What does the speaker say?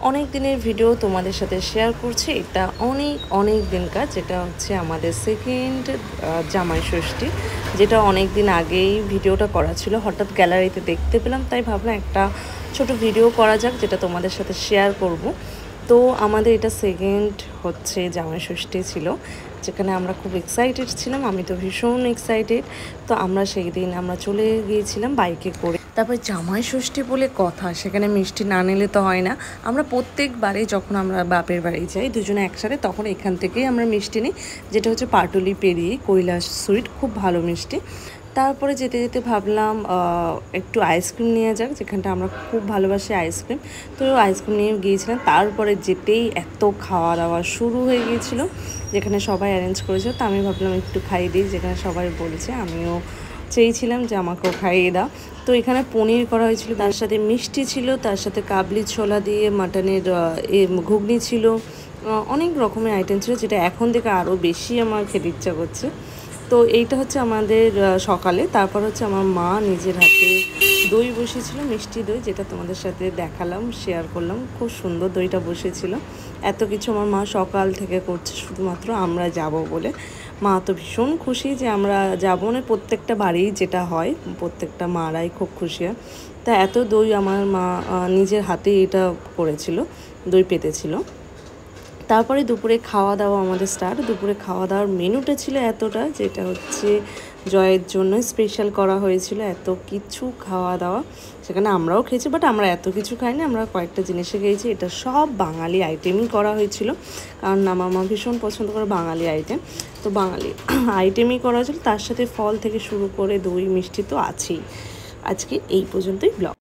অনেক দিনের ভিডিও তোমাদের সাথে শেয়ার করছি। এটা অনেক দিনকার, যেটা হচ্ছে আমাদের সেকেন্ড জামাই ষষ্ঠী, যেটা অনেক দিন আগেই ভিডিওটা করা ছিল। হঠাৎ গ্যালারিতে দেখতে পেলাম, তাই ভাবলাম একটা ছোট ভিডিও করা যাক, যেটা তোমাদের সাথে শেয়ার করব। তো আমাদের এটা সেকেন্ড হচ্ছে জামাই ষষ্ঠী ছিল, যেখানে আমরা খুব এক্সাইটেড ছিলাম। আমি তো ভীষণ এক্সাইটেড। তো আমরা সেই দিন আমরা চলে গিয়েছিলাম বাইকে করে। তারপর জামাই ষষ্ঠী বলে কথা, সেখানে মিষ্টি না নিলে তো হয় না। আমরা প্রত্যেকবারে যখন আমরা বাপের বাড়ি যাই দুজনে একসাথে, তখন এখান থেকেই আমরা মিষ্টি নিই, যেটা হচ্ছে পাটুলি পেরিয়ে কৈলাস সুইট, খুব ভালো মিষ্টি। তারপরে যেতে যেতে ভাবলাম একটু আইসক্রিম নিয়ে যাক, যেখানটা আমরা খুব ভালোবাসি আইসক্রিম। তো আইসক্রিম নিয়ে গিয়েছিলাম। তারপরে যেতেই এত খাওয়া দাওয়া শুরু হয়ে গিয়েছিল, যেখানে সবাই অ্যারেঞ্জ করেছিল। তো আমি ভাবলাম একটু খাইয়ে দিই, যেখানে সবাই বলেছে, আমিও চেয়েছিলাম যে আমাকেও খাইয়ে দাও। তো এখানে পনির করা হয়েছিল, তার সাথে মিষ্টি ছিল, তার সাথে কাবলি ছোলা দিয়ে মাটনের ঘুগনি ছিল, অনেক রকমের আইটেম ছিল, যেটা এখন থেকে আরও বেশি আমার খেতে ইচ্ছা করছে। তো এইটা হচ্ছে আমাদের সকালে। তারপর হচ্ছে আমার মা নিজের হাতে দই বসিয়েছিল, মিষ্টি দই, যেটা তোমাদের সাথে দেখালাম, শেয়ার করলাম। খুব সুন্দর দইটা বসেছিল। এত কিছু আমার মা সকাল থেকে করছে শুধুমাত্র আমরা যাব বলে। মা তো ভীষণ খুশি যে আমরা যাবো, না প্রত্যেকটা বাড়িই যেটা হয়, প্রত্যেকটা মারাই খুব খুশি হয়। তা এত দই আমার মা নিজের হাতে এটা করেছিল, দই পেতেছিল। তারপরে দুপুরে খাওয়া দাওয়া আমাদের স্টার্ট। দুপুরে খাওয়া দাওয়ার মেনুটা ছিল এতটা, যেটা হচ্ছে জয়ের জন্য স্পেশাল করা হয়েছিল। এত কিছু খাওয়া দাওয়া, সেখানে আমরাও খেয়েছি, বাট আমরা এত কিছু খাইনি, আমরা কয়েকটা জিনিসে খেয়েছি। এটা সব বাঙালি আইটেমই করা হয়েছিল, কারণ আমার মা ভীষণ পছন্দ করে বাঙালি আইটেম। তো বাঙালি আইটেমই করা হয়েছিল, তার সাথে ফল থেকে শুরু করে দই মিষ্টি তো আছেই। আজকে এই পর্যন্তই ব্লগ।